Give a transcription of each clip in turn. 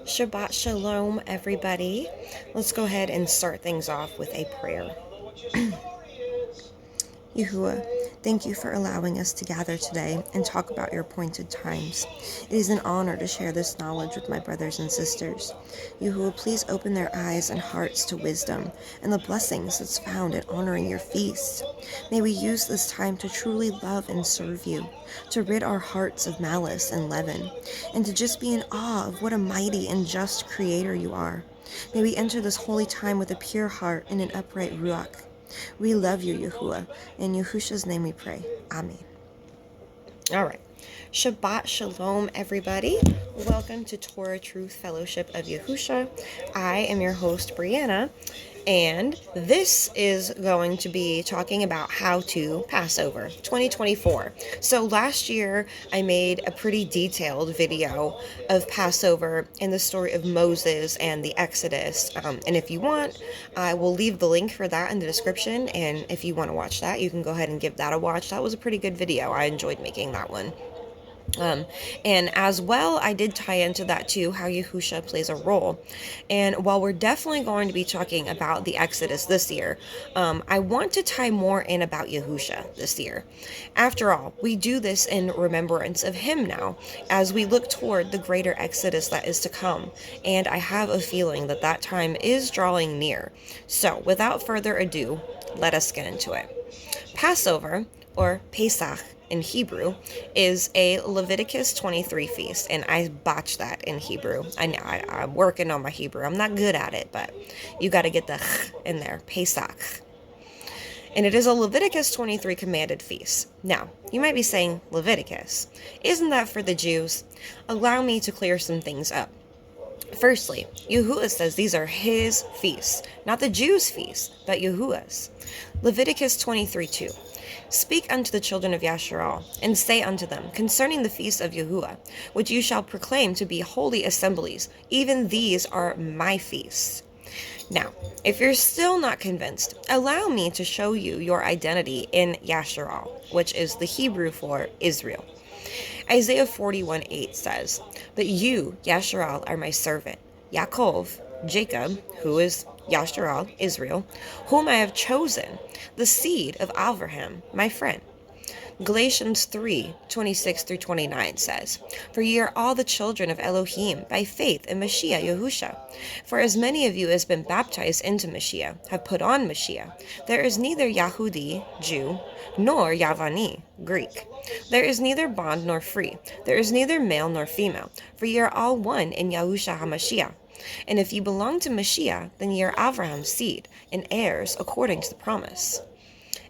Shabbat Shalom, everybody. Let's go ahead and start things off with a prayer. Yahuwah, thank you for allowing us to gather today and talk about your appointed times. It is an honor to share this knowledge with my brothers and sisters. Yahuwah, please open their eyes and hearts to wisdom and the blessings that's found in honoring your feasts. May we use this time to truly love and serve you, to rid our hearts of malice and leaven, and to just be in awe of what a mighty and just creator you are. May we enter this holy time with a pure heart and an upright ruach. We love you, Yahuwah. In Yahusha's name we pray. Amen. All right. Shabbat Shalom, everybody. Welcome to Torah Truth Fellowship of Yahusha. I am your host, Brianna, and this is going to be talking about how to Passover 2024. So last year, I made a pretty detailed video of Passover and the story of Moses and the Exodus. And if you want, I will leave the link for that in the description. And if you want to watch that, you can go ahead and give that a watch. That was a pretty good video. I enjoyed making that one. And as well, I did tie into that too, how Yahusha plays a role. And while we're definitely going to be talking about the Exodus this year, I want to tie more in about Yahusha this year. After all, we do this in remembrance of him now, as we look toward the greater Exodus that is to come. And I have a feeling that that time is drawing near. So without further ado, let us get into it. Passover, or Pesach, in Hebrew, is a Leviticus 23 feast, and I botched that in Hebrew. I know, I'm working on my Hebrew. I'm not good at it, but you got to get the ch in there, Pesach. And it is a Leviticus 23 commanded feast. Now, you might be saying, Leviticus, isn't that for the Jews? Allow me to clear some things up. Firstly, Yahuwah says these are his feasts, not the Jews' feasts, but Yahuwah's. Leviticus 23:2. Speak unto the children of Yasharal, and say unto them, concerning the feast of Yahuwah, which you shall proclaim to be holy assemblies, even these are my feasts. Now, if you're still not convinced, allow me to show you your identity in Yasharal, which is the Hebrew for Israel. Isaiah 41:8 says, but you, Yasharal, are my servant, Yaakov, Jacob, who is Yasharal, Israel, whom I have chosen, the seed of Abraham, my friend. Galatians 3:26-29 says, for ye are all the children of Elohim by faith in Mashiach Yahusha. For as many of you as been baptized into Mashiach have put on Mashiach. There is neither Yahudi, Jew, nor Yavani, Greek. There is neither bond nor free. There is neither male nor female. For ye are all one in Yahusha HaMashiach. And if ye belong to Mashiach, then ye are Abraham's seed, and heirs according to the promise.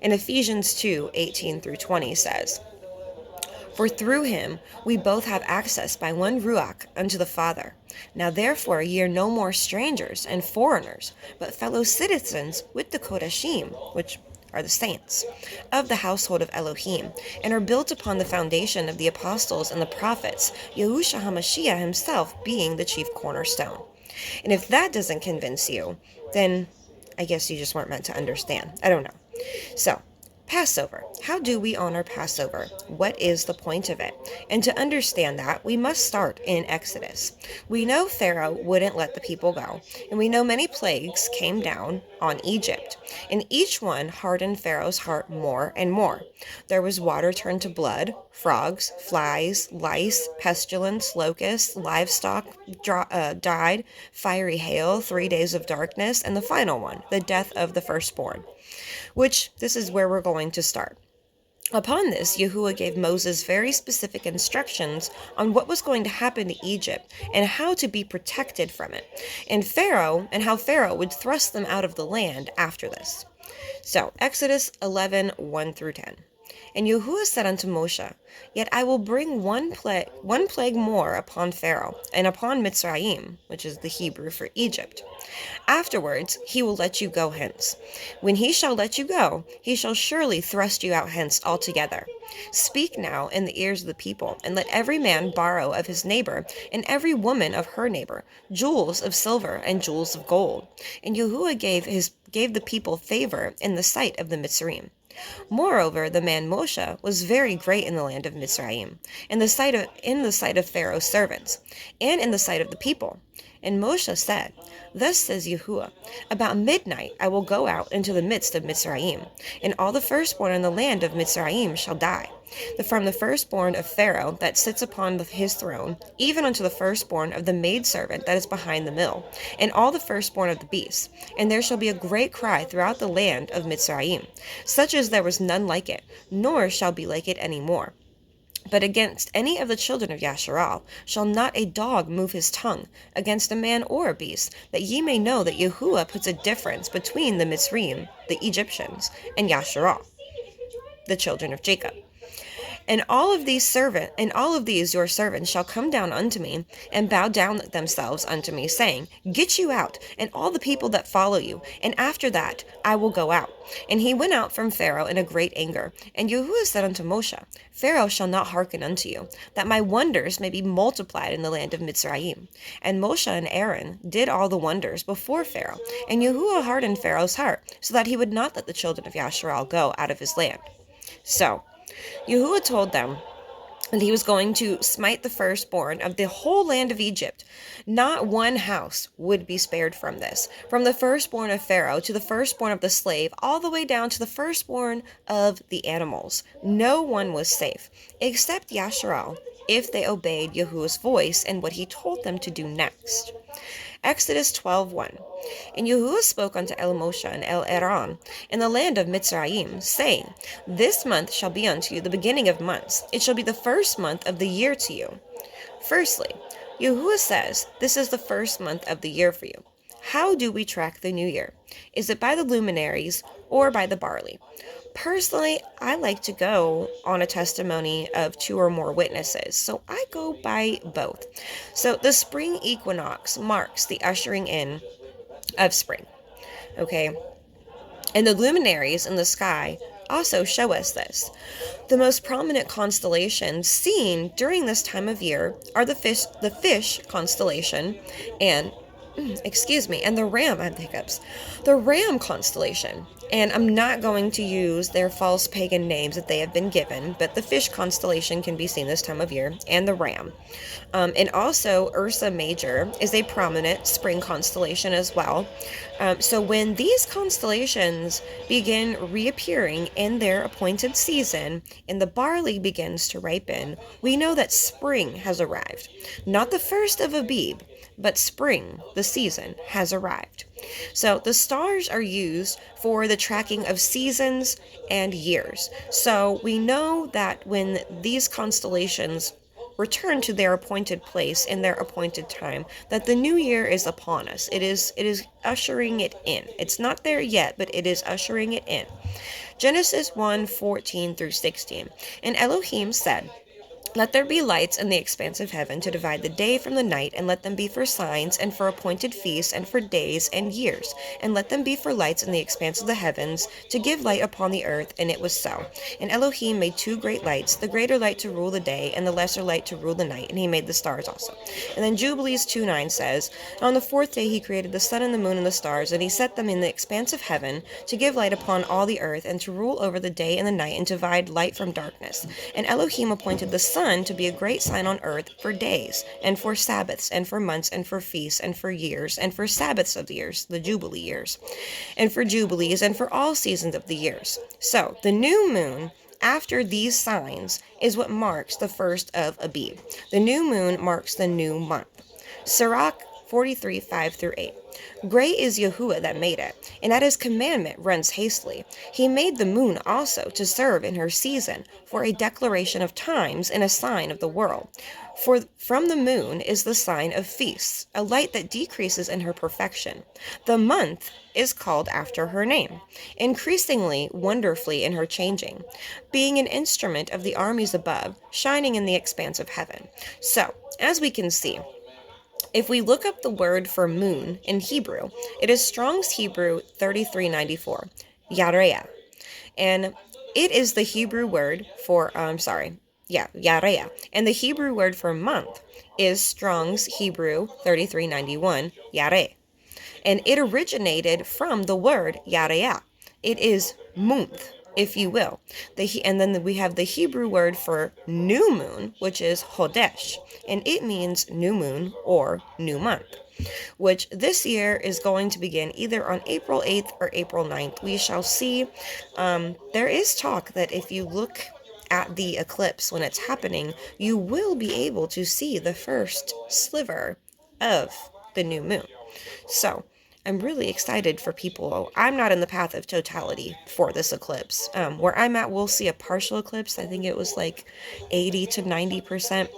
And Ephesians 2:18-20 says, for through him we both have access by one Ruach unto the Father. Now therefore ye are no more strangers and foreigners, but fellow citizens with the Kodashim, which are the saints, of the household of Elohim, and are built upon the foundation of the apostles and the prophets, Yahusha HaMashiach himself being the chief cornerstone. And if that doesn't convince you, then I guess you just weren't meant to understand. I don't know. So, Passover. How do we honor Passover? What is the point of it? And to understand that, we must start in Exodus. We know Pharaoh wouldn't let the people go, and we know many plagues came down on Egypt, and each one hardened Pharaoh's heart more and more. There was water turned to blood, frogs, flies, lice, pestilence, locusts, livestock died, fiery hail, 3 days of darkness, and the final one, the death of the firstborn. Which, this is where we're going to start. Upon this, Yahuwah gave Moses very specific instructions on what was going to happen to Egypt and how to be protected from it, and how Pharaoh would thrust them out of the land after this. So, Exodus 11:1-10. And Yahuwah said unto Moshe, yet I will bring one plague more upon Pharaoh, and upon Mitzrayim, which is the Hebrew for Egypt. Afterwards he will let you go hence. When he shall let you go, he shall surely thrust you out hence altogether. Speak now in the ears of the people, and let every man borrow of his neighbor, and every woman of her neighbor, jewels of silver and jewels of gold. And Yahuwah gave the people favor in the sight of the Mitzrayim. Moreover, the man Moshe was very great in the land of Mitzrayim, in the sight of Pharaoh's servants, and in the sight of the people. And Moshe said, Thus says Yahuwah, about midnight I will go out into the midst of Mitzrayim, and all the firstborn in the land of Mitzrayim shall die. From the firstborn of Pharaoh that sits upon his throne, even unto the firstborn of the maidservant that is behind the mill, and all the firstborn of the beasts. And there shall be a great cry throughout the land of Mitzrayim, such as there was none like it, nor shall be like it any more. But against any of the children of Yasharal shall not a dog move his tongue, against a man or a beast, that ye may know that Yahuwah puts a difference between the Mitzrayim, the Egyptians, and Yasharal, the children of Jacob. And all of these your servants shall come down unto me, and bow down themselves unto me, saying, Get you out, and all the people that follow you, and after that I will go out. And he went out from Pharaoh in a great anger. And Yahuwah said unto Moshe, Pharaoh shall not hearken unto you, that my wonders may be multiplied in the land of Mitzrayim. And Moshe and Aaron did all the wonders before Pharaoh, and Yahuwah hardened Pharaoh's heart, so that he would not let the children of Yasharal go out of his land. So Yahuwah told them that he was going to smite the firstborn of the whole land of Egypt. Not one house would be spared from this, from the firstborn of Pharaoh to the firstborn of the slave, all the way down to the firstborn of the animals. No one was safe, except Yasharal, if they obeyed Yahuwah's voice and what he told them to do next. Exodus 12:1. And Yahuwah spoke unto Moshe and Aaron in the land of Mitzrayim, saying, This month shall be unto you the beginning of months. It shall be the first month of the year to you. Firstly, Yahuwah says, This is the first month of the year for you. How do we track the new year? Is it by the luminaries or by the barley? Personally, I like to go on a testimony of 2 or more witnesses, so I go by both. So the spring equinox marks the ushering in of spring, okay? And the luminaries in the sky also show us this. The most prominent constellations seen during this time of year are the fish constellation and the ram constellation. And I'm not going to use their false pagan names that they have been given, but the fish constellation can be seen this time of year, and the ram. And also Ursa Major is a prominent spring constellation as well. So when these constellations begin reappearing in their appointed season and the barley begins to ripen, we know that spring has arrived. Not the first of Abib, but spring, the season, has arrived. So the stars are used for the tracking of seasons and years. So we know that when these constellations return to their appointed place in their appointed time, that the new year is upon us. It is ushering it in. It's not there yet, but it is ushering it in. Genesis 1:14 through 16. And Elohim said, Let there be lights in the expanse of heaven to divide the day from the night, and let them be for signs, and for appointed feasts, and for days and years. And let them be for lights in the expanse of the heavens, to give light upon the earth. And it was so. And Elohim made 2 great lights, the greater light to rule the day, and the lesser light to rule the night. And he made the stars also. And then Jubilees 2:9 says, On the 4th day he created the sun and the moon and the stars, and he set them in the expanse of heaven, to give light upon all the earth, and to rule over the day and the night, and to divide light from darkness. And Elohim appointed the sun to be a great sign on earth for days, and for Sabbaths, and for months, and for feasts, and for years, and for Sabbaths of the years, the Jubilee years, and for Jubilees, and for all seasons of the years. So, the new moon, after these signs, is what marks the first of Abib. The new moon marks the new month. Sirach 43:5 through 8. Great is Yahuwah that made it, and at his commandment runs hastily. He made the moon also to serve in her season, for a declaration of times and a sign of the world. For from the moon is the sign of feasts, a light that decreases in her perfection. The month is called after her name, increasingly wonderfully in her changing, being an instrument of the armies above, shining in the expanse of heaven. So, as we can see, if we look up the word for moon in Hebrew, it is Strong's Hebrew 3394, Yareah. And it is the Hebrew word for, Yareah. And the Hebrew word for month is Strong's Hebrew 3391, Yareh. And it originated from the word Yareah. It is month. if you will. And then we have the Hebrew word for new moon, which is Hodesh, and it means new moon or new month, which this year is going to begin either on April 8th or April 9th. We shall see. There is talk that if you look at the eclipse when it's happening, you will be able to see the first sliver of the new moon. So I'm really excited for people. I'm not in the path of totality for this eclipse. Where I'm at, we'll see a partial eclipse. I think it was like 80 to 90%.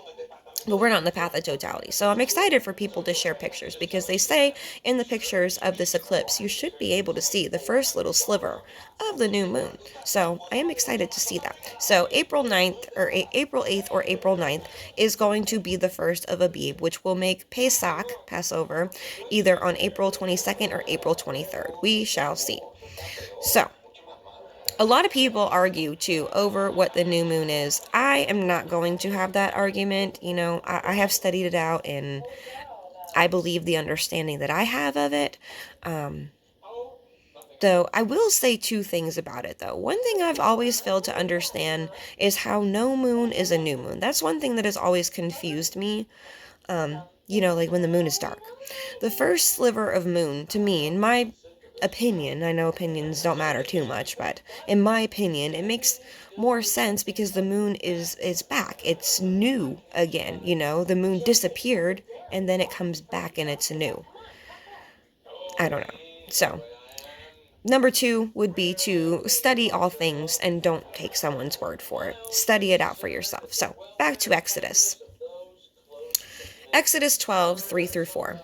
But we're not in the path of totality. So I'm excited for people to share pictures, because they say in the pictures of this eclipse, you should be able to see the first little sliver of the new moon. So I am excited to see that. So April 9th or April 8th or April 9th is going to be the first of Abib, which will make Pesach, Passover, either on April 22nd or April 23rd. We shall see. So a lot of people argue, too, over what the new moon is. I am not going to have that argument. I have studied it out, and I believe the understanding that I have of it. Though I will say two things about it, though. One thing I've always failed to understand is how no moon is a new moon. That's one thing that has always confused me. Like when the moon is dark. The first sliver of moon, to me, in my opinion, I know opinions don't matter too much, but in my opinion, it makes more sense because the moon is back. It's new again, the moon disappeared and then it comes back and it's new. I don't know. So, number 2 would be to study all things and don't take someone's word for it. Study it out for yourself. So, back to Exodus. Exodus 12, 3-4.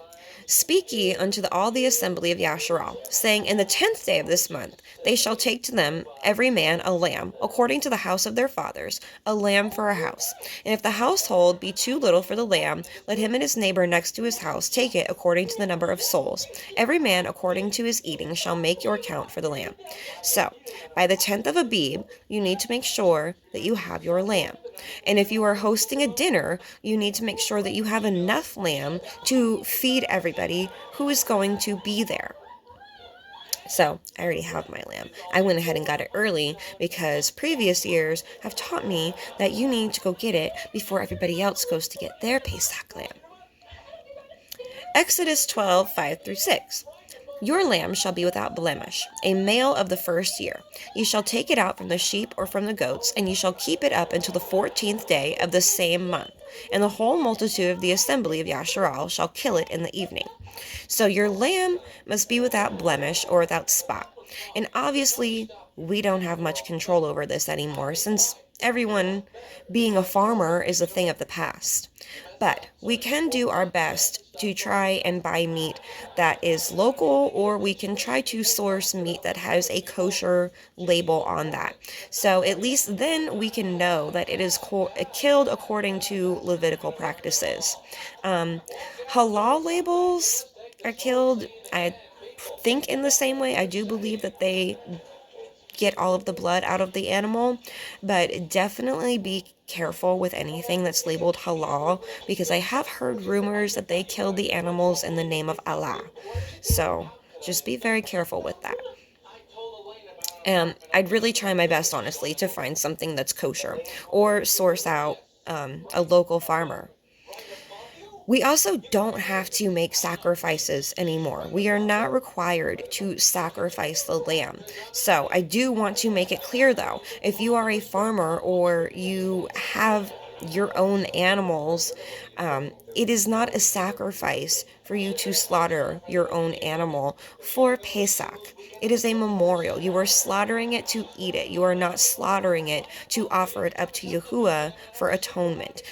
Speak ye unto all the assembly of Yahusha, saying, In the 10th day of this month they shall take to them every man a lamb, according to the house of their fathers, a lamb for a house. And if the household be too little for the lamb, let him and his neighbor next to his house take it according to the number of souls. Every man according to his eating shall make your count for the lamb. So, by the 10th of Abib, you need to make sure that you have your lamb. And if you are hosting a dinner, you need to make sure that you have enough lamb to feed everybody who is going to be there. So, I already have my lamb. I went ahead and got it early because previous years have taught me that you need to go get it before everybody else goes to get their Pesach lamb. Exodus 12, 5-6. Your lamb shall be without blemish, a male of the first year. Ye shall take it out from the sheep or from the goats, and ye shall keep it up until the 14th day of the same month. And the whole multitude of the assembly of Yahusha shall kill it in the evening. So your lamb must be without blemish or without spot. And obviously, we don't have much control over this anymore, since everyone being a farmer is a thing of the past. But we can do our best to try and buy meat that is local, or we can try to source meat that has a kosher label on that. So at least then we can know that it is killed according to Levitical practices. Halal labels are killed, I think, in the same way. I do believe that they get all of the blood out of the animal, but definitely be careful with anything that's labeled halal, because I have heard rumors that they killed the animals in the name of Allah. So just be very careful with that. I'd really try my best, honestly, to find something that's kosher or source out a local farmer. We also don't have to make sacrifices anymore. We are not required to sacrifice the lamb. So I do want to make it clear, though, if you are a farmer or you have your own animals, it is not a sacrifice for you to slaughter your own animal for Pesach. It is a memorial. You are slaughtering it to eat it. You are not slaughtering it to offer it up to Yahuwah for atonement.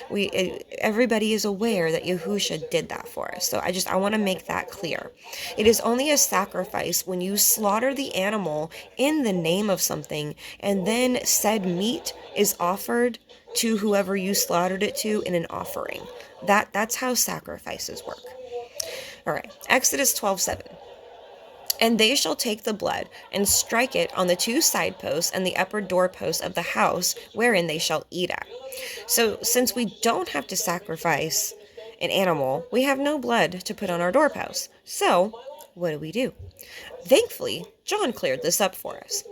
Everybody is aware that Yahusha did that for us. So I want to make that clear. It is only a sacrifice when you slaughter the animal in the name of something, and then said meat is offered to whoever you slaughtered it to in an offering. That's how sacrifices work. All right, Exodus 12:7. And they shall take the blood, and strike it on the 2 side posts and the upper doorposts of the house wherein they shall eat at. So, since we don't have to sacrifice an animal, we have no blood to put on our doorposts. So, what do? Thankfully, John cleared this up for us.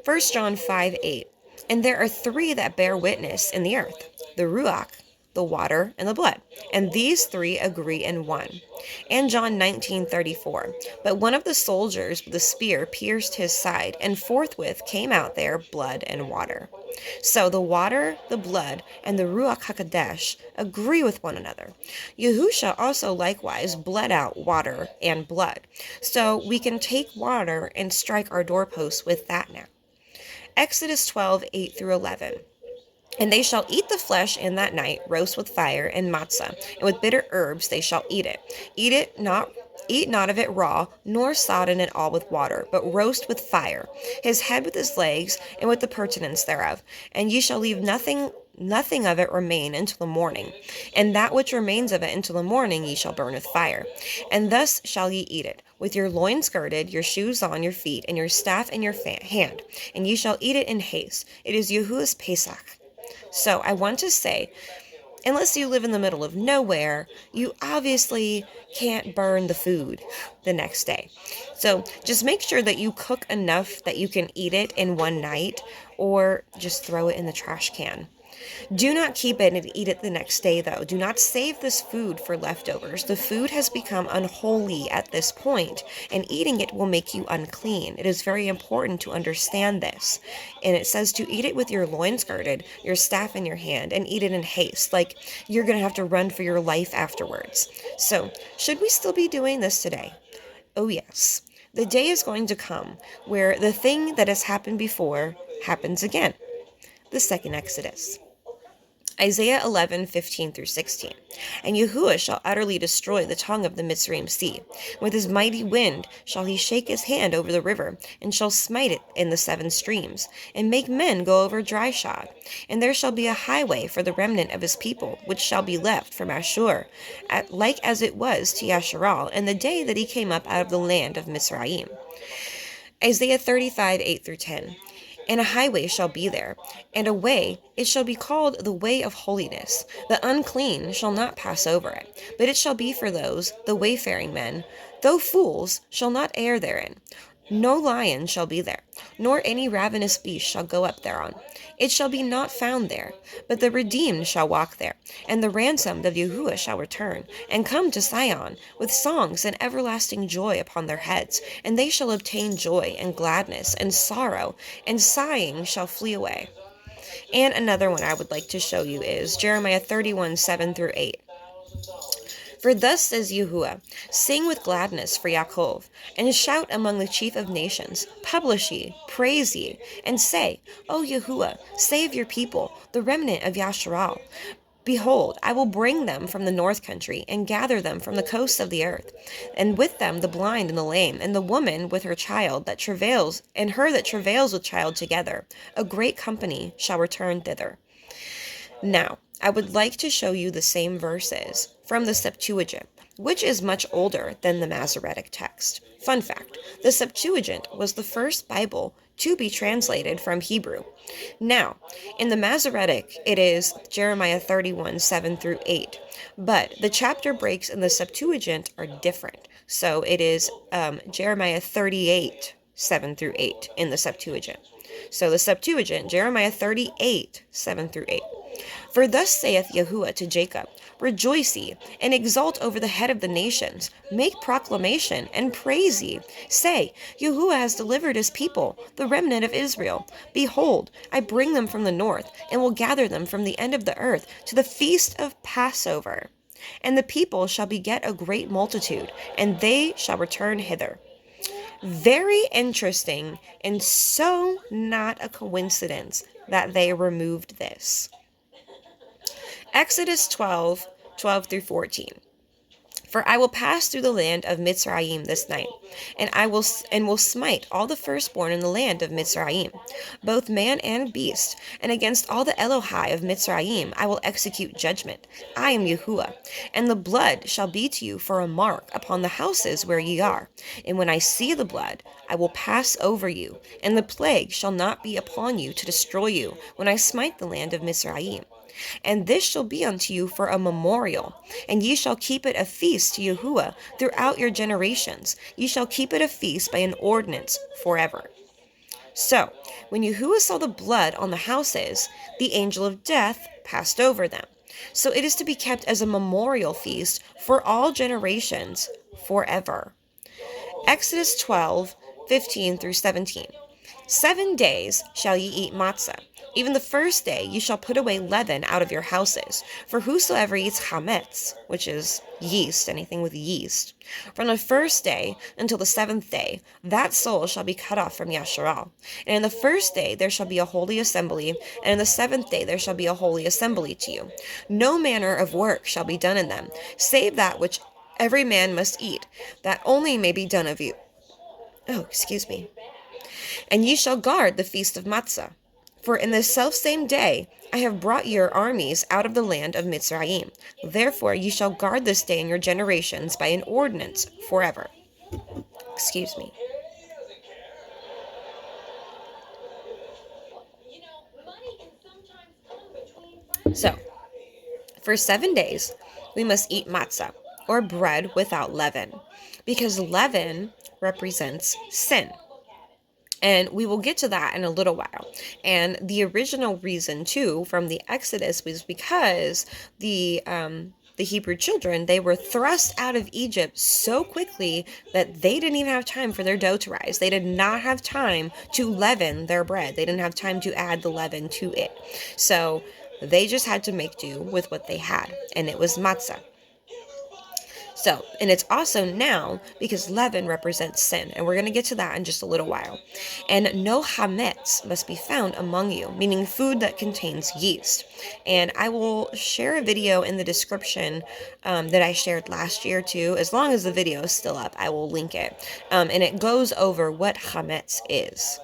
1 John 5:8. And there are three that bear witness in the earth, the Ruach, the water, and the blood. And these three agree in one. And John 19:34. But one of the soldiers with a spear pierced his side, and forthwith came out there blood and water. So the water, the blood, and the Ruach HaKodesh agree with one another. Yahusha also likewise bled out water and blood. So we can take water and strike our doorposts with that now. Exodus 12:8-11. And they shall eat the flesh in that night, roast with fire and matzah, and with bitter herbs they shall eat it. Eat not of it raw, nor sodden it all with water, but roast with fire, his head with his legs, and with the purtenance thereof. And ye shall leave nothing of it remain until the morning. And that which remains of it until the morning ye shall burn with fire. And thus shall ye eat it, with your loins girded, your shoes on your feet, and your staff in your hand. And ye shall eat it in haste. It is Yahuwah's Pesach. So I want to say, unless you live in the middle of nowhere, you obviously can't burn the food the next day. So just make sure that you cook enough that you can eat it in one night, or just throw it in the trash can. Do not keep it and eat it the next day, though. Do not save this food for leftovers. The food has become unholy at this point, and eating it will make you unclean. It is very important to understand this. And it says to eat it with your loins girded, your staff in your hand, and eat it in haste, like you're going to have to run for your life afterwards. So, should we still be doing this today? Oh, yes. The day is going to come where the thing that has happened before happens again. The second Exodus. Isaiah 11:15-16. And Yahuwah shall utterly destroy the tongue of the Mitzrayim sea. With his mighty wind shall he shake his hand over the river, and shall smite it in the seven streams, and make men go over dry shod. And there shall be a highway for the remnant of his people, which shall be left from Ashur, like as it was to Yasharal in the day that he came up out of the land of Mitzrayim. Isaiah 35:8-10. And a highway shall be there, and a way, it shall be called the way of holiness. The unclean shall not pass over it, but it shall be for those, the wayfaring men, though fools, shall not err therein. No lion shall be there, nor any ravenous beast shall go up thereon. It shall be not found there, but the redeemed shall walk there, and the ransomed of Yahuwah shall return, and come to Sion, with songs and everlasting joy upon their heads, and they shall obtain joy and gladness, and sorrow, and sighing shall flee away. And another one I would like to show you is Jeremiah 31:7-8. For thus says Yahuwah, sing with gladness for Yaakov, and shout among the chief of nations, publish ye, praise ye, and say, O Yahuwah, save your people, the remnant of Yasharal. Behold, I will bring them from the north country, and gather them from the coasts of the earth, and with them the blind and the lame, and the woman with her child that travails, and her that travails with child together. A great company shall return thither. Now, I would like to show you the same verses from the Septuagint, which is much older than the Masoretic text. Fun fact, the Septuagint was the first Bible to be translated from Hebrew. Now, in the Masoretic, it is Jeremiah 31:7-8, but the chapter breaks in the Septuagint are different. So it is Jeremiah 38:7-8 in the Septuagint. So the Septuagint, Jeremiah 38:7-8. For thus saith Yahuwah to Jacob, rejoice ye, and exult over the head of the nations. Make proclamation, and praise ye. Say, Yahuwah has delivered his people, the remnant of Israel. Behold, I bring them from the north, and will gather them from the end of the earth, to the feast of Passover. And the people shall beget a great multitude, and they shall return hither. Very interesting, and so not a coincidence that they removed this. Exodus 12:12-14. For I will pass through the land of Mitzrayim this night, and will smite all the firstborn in the land of Mitzrayim, both man and beast, and against all the Elohai of Mitzrayim I will execute judgment. I am Yahuwah, and the blood shall be to you for a mark upon the houses where ye are. And when I see the blood, I will pass over you, and the plague shall not be upon you to destroy you when I smite the land of Mitzrayim. And this shall be unto you for a memorial, and ye shall keep it a feast feast to Yahuwah throughout your generations. You shall keep it a feast by an ordinance forever. So, when Yahuwah saw the blood on the houses, the angel of death passed over them. So it is to be kept as a memorial feast for all generations forever. Exodus 12:15 through 17. 7 days shall ye eat matzah. Even the first day you shall put away leaven out of your houses. For whosoever eats chamets, which is yeast, anything with yeast, from the first day until the 7th day, that soul shall be cut off from Yasharal. And in the first day there shall be a holy assembly, and in the 7th day there shall be a holy assembly to you. No manner of work shall be done in them, save that which every man must eat, that only may be done of you. And ye shall guard the feast of matzah. For in this selfsame day I have brought your armies out of the land of Mitzrayim. Therefore ye shall guard this day in your generations by an ordinance forever. So, for 7 days we must eat matzah, or bread without leaven, because leaven represents sin. And we will get to that in a little while. And the original reason, too, from the Exodus was because the Hebrew children, they were thrust out of Egypt so quickly that they didn't even have time for their dough to rise. They did not have time to leaven their bread. They didn't have time to add the leaven to it. So they just had to make do with what they had, and it was matzah. So, and it's also now because leaven represents sin, and we're going to get to that in just a little while. And no chamets must be found among you, meaning food that contains yeast. And I will share a video in the description that I shared last year too. As long as the video is still up, I will link it. And it goes over what chamets is.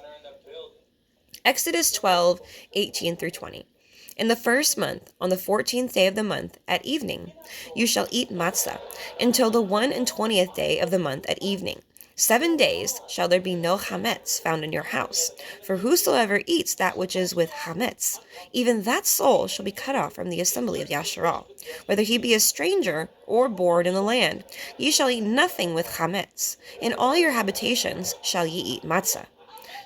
Exodus 12:18 through 20. In the first month, on the 14th day of the month, at evening, you shall eat matzah, until the 21st day of the month at evening. 7 days shall there be no chamets found in your house. For whosoever eats that which is with chamets, even that soul shall be cut off from the assembly of Yasharal, whether he be a stranger or born in the land. Ye shall eat nothing with chamets. In all your habitations shall ye eat matzah.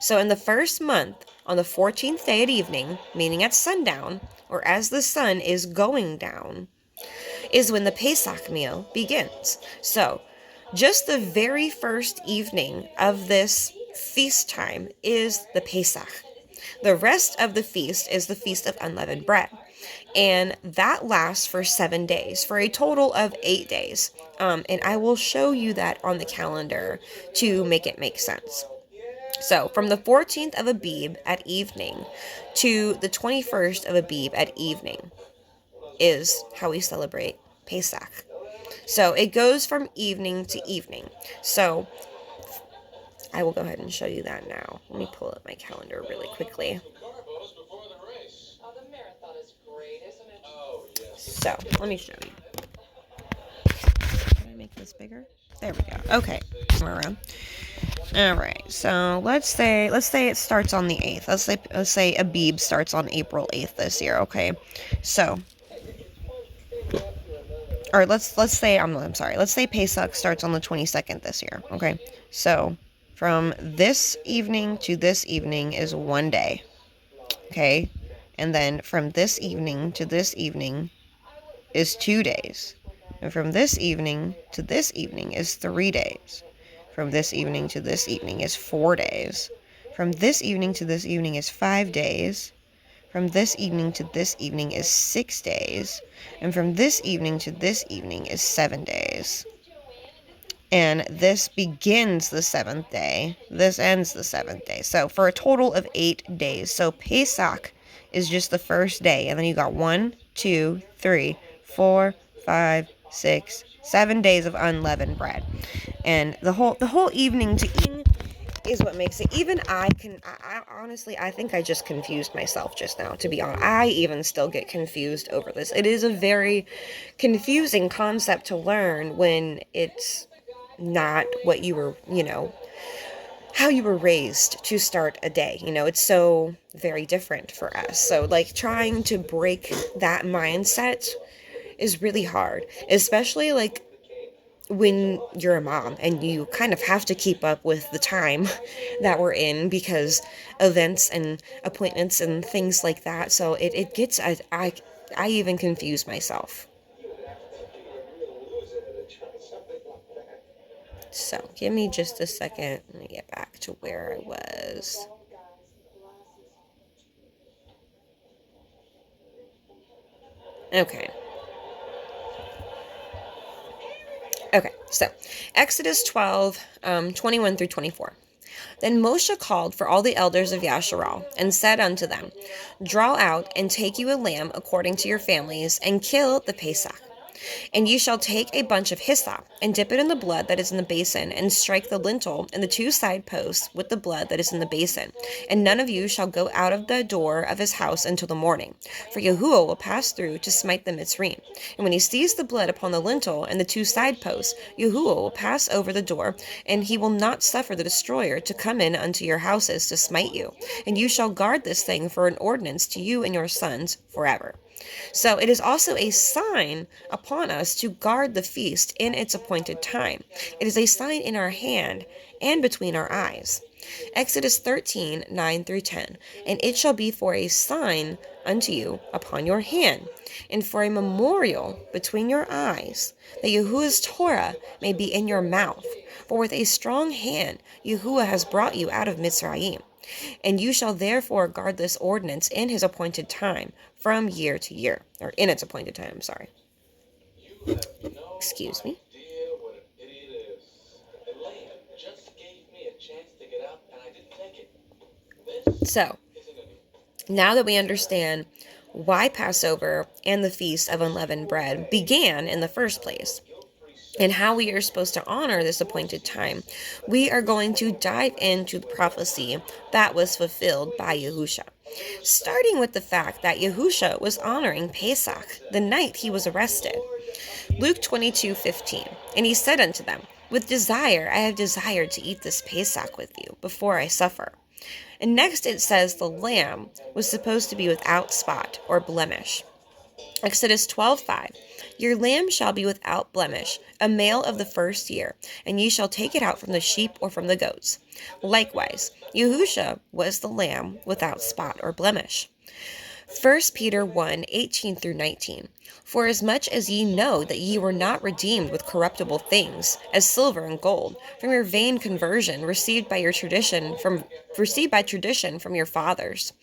So in the first month, on the 14th day at evening, meaning at sundown, or as the sun is going down, is when the Pesach meal begins. So, just the very first evening of this feast time is the Pesach. The rest of the feast is the Feast of Unleavened Bread. And that lasts for 7 days, for a total of 8 days. And I will show you that on the calendar to make it make sense. So, from the 14th of Abib at evening to the 21st of Abib at evening is how we celebrate Pesach. So, it goes from evening to evening. So, I will go ahead and show you that now. Let me pull up my calendar really quickly. So, let me show you. Can I make this bigger? There we go. Okay. Around. All right, so let's say it starts on the 8th. Let's say Abib starts on April 8th this year. Okay, so, or let's say let's say Pesach starts on the 22nd this year. Okay, so from this evening to this evening is 1 day. Okay, and then from this evening to this evening is 2 days, and from this evening to this evening is 3 days. From this evening to this evening is 4 days. From this evening to this evening is 5 days. From this evening to this evening is 6 days. And from this evening to this evening is 7 days. And this begins the 7th day. This ends the 7th day. So for a total of 8 days. So Pesach is just the first day. And then you got 1, 2, 3, 4, 5, 6, 7 days of unleavened bread. And the whole evening to eat is what makes it. Even I honestly, I think I just confused myself just now, to be honest. I even still get confused over this. It is a very confusing concept to learn when it's not what you were, how you were raised to start a day. It's so very different for us. So, like, trying to break that mindset is really hard, especially, like, when you're a mom and you kind of have to keep up with the time that we're in because events and appointments and things like that. So it gets, I even confuse myself. So give me just a second. Let me get back to where I was. Okay. Okay, so Exodus 12, 21 through 24. Then Moshe called for all the elders of Yasharal, and said unto them, Draw out, and take you a lamb according to your families, and kill the Pesach. And ye shall take a bunch of hyssop, and dip it in the blood that is in the basin, and strike the lintel and the two side posts with the blood that is in the basin. And none of you shall go out of the door of his house until the morning. For Yahuwah will pass through to smite the Mitzrayim. And when he sees the blood upon the lintel and the two side posts, Yahuwah will pass over the door, and he will not suffer the destroyer to come in unto your houses to smite you. And you shall guard this thing for an ordinance to you and your sons forever. So it is also a sign upon us to guard the feast in its appointed time. It is a sign in our hand and between our eyes. Exodus 13, 9 through 10. And it shall be for a sign unto you upon your hand, and for a memorial between your eyes, that Yahuwah's Torah may be in your mouth. For with a strong hand Yahuwah has brought you out of Mitzrayim. And you shall therefore guard this ordinance in his appointed time from year to year. Or in its appointed time, I'm sorry. Excuse me. So, now that we understand why Passover and the Feast of Unleavened Bread began in the first place, and how we are supposed to honor this appointed time, we are going to dive into the prophecy that was fulfilled by Yahusha. Starting with the fact that Yahusha was honoring Pesach the night he was arrested. Luke 22:15. And he said unto them, With desire I have desired to eat this Pesach with you before I suffer. And next it says the lamb was supposed to be without spot or blemish. Exodus 12:5. Your lamb shall be without blemish, a male of the first year, and ye shall take it out from the sheep or from the goats. Likewise, Yahusha was the lamb without spot or blemish. 1 Peter 1:18 through 19. For as much as ye know that ye were not redeemed with corruptible things, as silver and gold, from your vain conversion received by tradition from your fathers,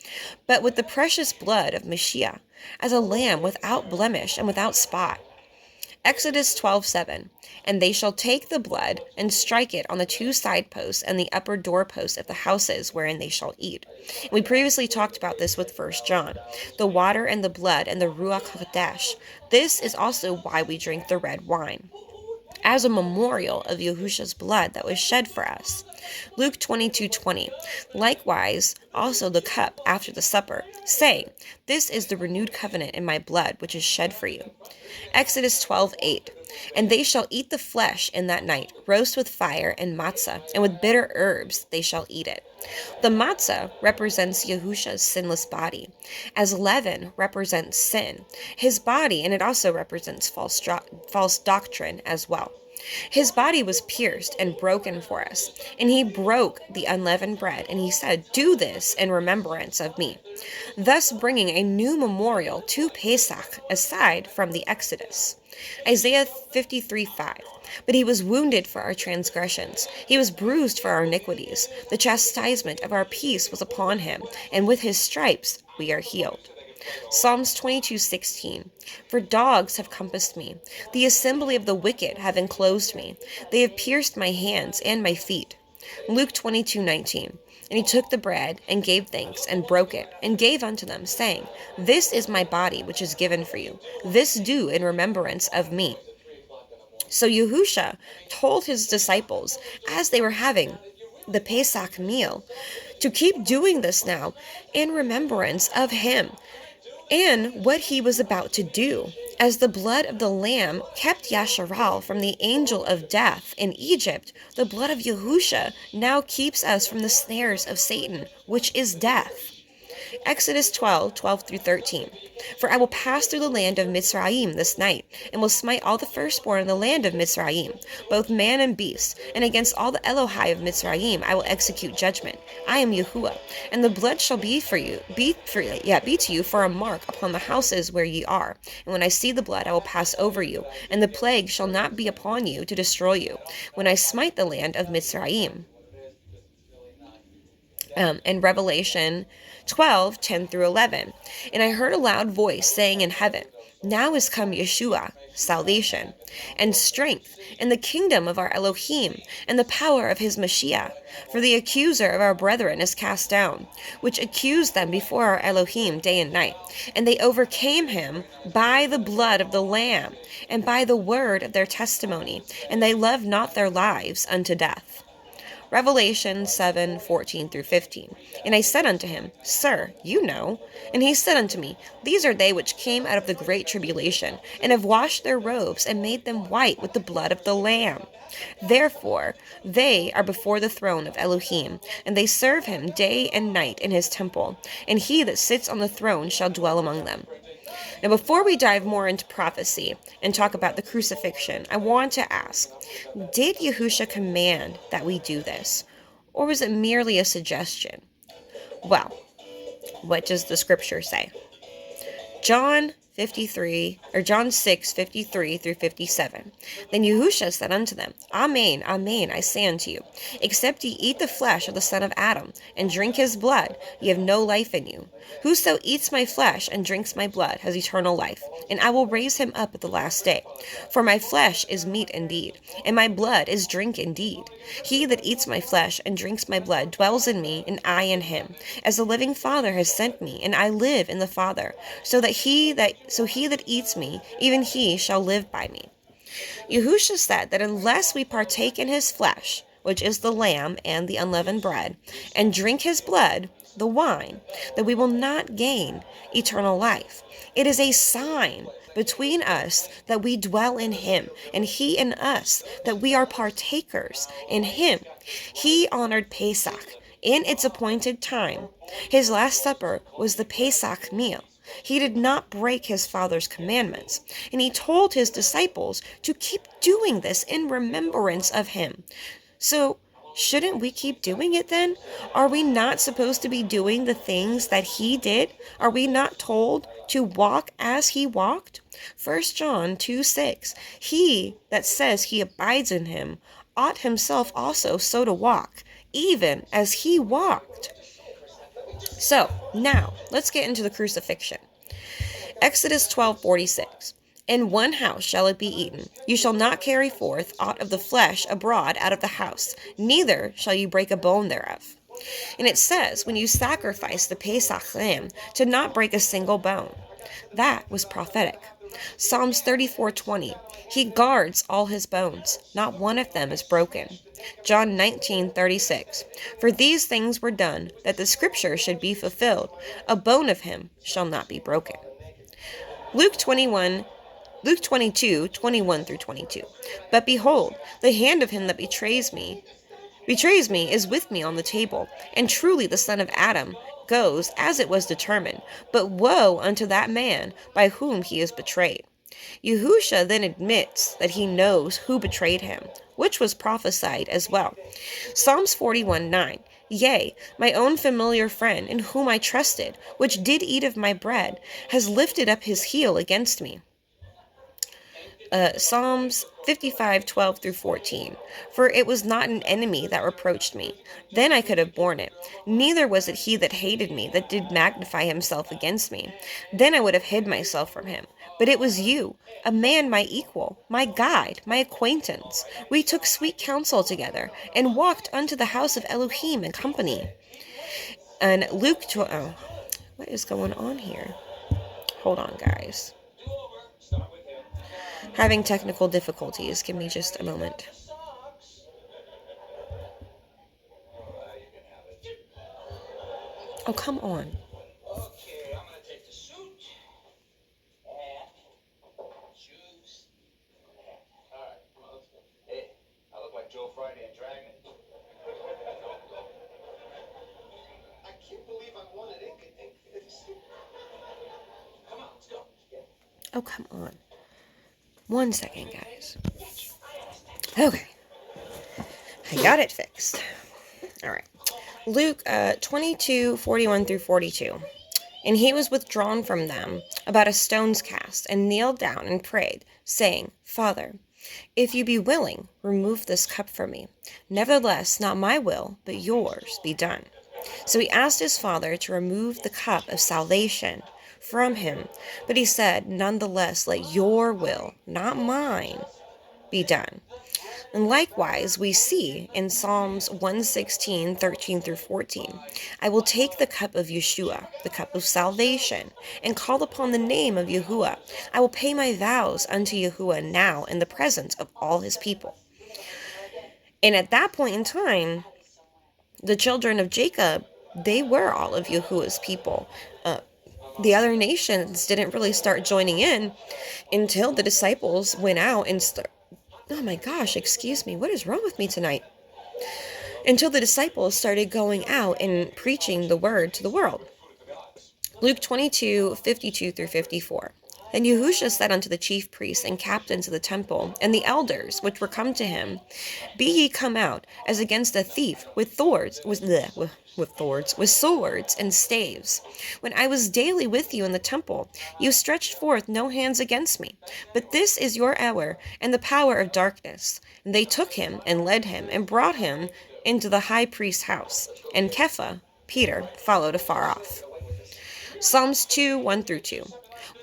but with the precious blood of Mashiach, as a lamb without blemish and without spot. Exodus 12:7. And they shall take the blood and strike it on the two side posts and the upper doorposts of the houses wherein they shall eat. We previously talked about this with 1 John. The water and the blood and the Ruach HaKodesh. This is also why we drink the red wine, as a memorial of Yahusha's blood that was shed for us. Luke 22:20. Likewise, also the cup after the supper, saying, This is the renewed covenant in my blood, which is shed for you. Exodus 12:8. And they shall eat the flesh in that night, roast with fire and matzah, and with bitter herbs they shall eat it. The matzah represents Yahusha's sinless body, as leaven represents sin, his body, and it also represents false doctrine as well. His body was pierced and broken for us, and he broke the unleavened bread, and he said, Do this in remembrance of me, thus bringing a new memorial to Pesach aside from the Exodus. Isaiah 53:5. But he was wounded for our transgressions, he was bruised for our iniquities. The chastisement of our peace was upon him, and with his stripes we are healed. Psalms 22:16. For dogs have compassed me, the assembly of the wicked have enclosed me, they have pierced my hands and my feet. Luke 22:19. And he took the bread, and gave thanks, and broke it, and gave unto them, saying, This is my body, which is given for you. This do in remembrance of me. So Yahusha told his disciples, as they were having the Pesach meal, to keep doing this now in remembrance of him and what he was about to do, as the blood of the lamb kept Yasharal from the angel of death in Egypt. The blood of Yahusha now keeps us from the snares of Satan, which is death. Exodus 12 through 13. For I will pass through the land of Mitzrayim this night, and will smite all the firstborn in the land of Mitzrayim, both man and beast, and against all the Elohai of Mitzrayim I will execute judgment. I am Yahuwah, and the blood shall be to you for a mark upon the houses where ye are. And when I see the blood, I will pass over you, and the plague shall not be upon you to destroy you, when I smite the land of Mitzrayim. In Revelation 12:10 through 11. And I heard a loud voice saying in heaven, now is come Yeshua, salvation, and strength, and the kingdom of our Elohim, and the power of his Mashiach. For the accuser of our brethren is cast down, which accused them before our Elohim day and night. And they overcame him by the blood of the Lamb, and by the word of their testimony, and they loved not their lives unto death. Revelation 7:14 through 15. And I said unto him, Sir, you know. And he said unto me, These are they which came out of the great tribulation, and have washed their robes, and made them white with the blood of the Lamb. Therefore they are before the throne of Elohim, and they serve him day and night in his temple, and he that sits on the throne shall dwell among them. Now, before we dive more into prophecy and talk about the crucifixion, I want to ask, did Yahusha command that we do this? Or was it merely a suggestion? Well, what does the scripture say? John 6:53 through 57. Then Yahusha said unto them, Amen, amen, I say unto you, except ye eat the flesh of the Son of Adam, and drink his blood, ye have no life in you. Whoso eats my flesh and drinks my blood has eternal life, and I will raise him up at the last day. For my flesh is meat indeed, and my blood is drink indeed. He that eats my flesh and drinks my blood dwells in me, and I in him, as the living Father has sent me, and I live in the Father, so he that eats me, even he shall live by me. Yahusha said that unless we partake in his flesh, which is the lamb and the unleavened bread, and drink his blood, the wine, that we will not gain eternal life. It is a sign between us that we dwell in him, and he in us, that we are partakers in him. He honored Pesach in its appointed time. His Last Supper was the Pesach meal. He did not break his Father's commandments, and he told his disciples to keep doing this in remembrance of him. So, shouldn't we keep doing it then? Are we not supposed to be doing the things that he did? Are we not told to walk as he walked? 1 John 2:6. He that says he abides in him ought himself also so to walk, even as he walked. So, now, let's get into the crucifixion. Exodus 12:46. In one house shall it be eaten. You shall not carry forth aught of the flesh abroad out of the house, neither shall you break a bone thereof. And it says, when you sacrifice the Pesach lamb, to not break a single bone. That was prophetic. Psalms 34:20. He guards all his bones, not one of them is broken. John 19:36. For these things were done, that the scripture should be fulfilled. A bone of him shall not be broken. Luke 22:21 through 22. But behold, the hand of him that betrays me is with me on the table, and truly the son of Adam goes as it was determined, but woe unto that man by whom he is betrayed. Yahusha then admits that he knows who betrayed him, which was prophesied as well. Psalms 41:9. Yea, my own familiar friend, in whom I trusted, which did eat of my bread, has lifted up his heel against me. Psalms 55:12 through 14. For it was not an enemy that reproached me, then I could have borne it. Neither was it he that hated me, that did magnify himself against me. Then I would have hid myself from him. But it was you, a man my equal, my guide, my acquaintance. We took sweet counsel together, and walked unto the house of Elohim in company. And Luke 12. What is going on here? Hold on, guys. Having technical difficulties. Give me just a moment. Oh, come on. Okay, I'm gonna take the suit, hat, shoes, hat. All right, come on, let's go. Hey, I look like Joe Friday and Dragnet. I can't believe I wanted ink. Oh, come on. 1 second, guys. Okay. I got it fixed. All right. Luke 22:41 through 42. And he was withdrawn from them about a stone's cast, and kneeled down and prayed, saying, Father, if you be willing, remove this cup from me. Nevertheless, not my will, but yours be done. So he asked his father to remove the cup of salvation from him. But he said, Nonetheless, let your will, not mine, be done. And likewise, we see in Psalms 116, 13 through 14, I will take the cup of Yeshua, the cup of salvation, and call upon the name of Yahuwah. I will pay my vows unto Yahuwah now in the presence of all his people. And at that point in time, the children of Jacob, they were all of Yahuwah's people. The other nations didn't really start joining in until the disciples went out and oh my gosh, excuse me, what is wrong with me tonight? Until the disciples started going out and preaching the word to the world. Luke 22:52 through 54. And Yahusha said unto the chief priests and captains of the temple, and the elders which were come to him, Be ye come out, as against a thief, with swords and staves. When I was daily with you in the temple, you stretched forth no hands against me. But this is your hour, and the power of darkness. And they took him, and led him, and brought him into the high priest's house. And Kepha, Peter, followed afar off. Psalms 2:1 through 2.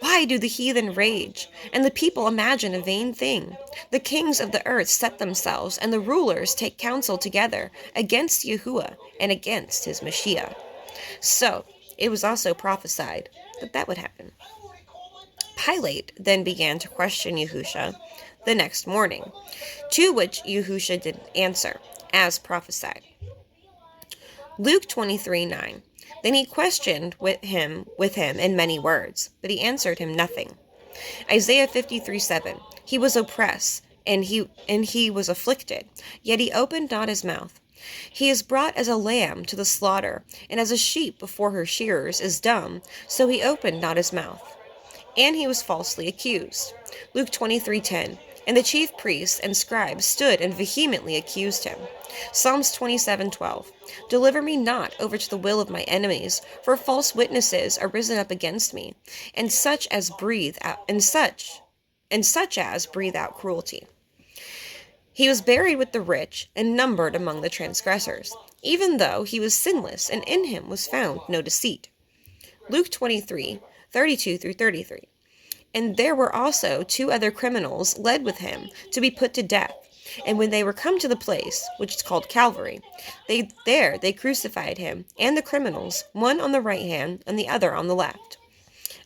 Why do the heathen rage, and the people imagine a vain thing? The kings of the earth set themselves, and the rulers take counsel together against Yahuwah and against his Mashiach. So it was also prophesied that would happen. Pilate then began to question Yahusha the next morning, to which Yahusha did answer, as prophesied. Luke 23:9. Then he questioned with him in many words, but he answered him nothing. Isaiah 53:7. He was oppressed, and he was afflicted, yet he opened not his mouth. He is brought as a lamb to the slaughter, and as a sheep before her shearers is dumb, so he opened not his mouth. And he was falsely accused. Luke 23:10. And the chief priests and scribes stood and vehemently accused him. Psalms 27:12. Deliver me not over to the will of my enemies, for false witnesses are risen up against me, and such as breathe out cruelty. He was buried with the rich and numbered among the transgressors, even though he was sinless, and in him was found no deceit. Luke 23:32 through 33. And there were also 2 other criminals led with him to be put to death. And when they were come to the place, which is called Calvary, they crucified him and the criminals, one on the right hand and the other on the left.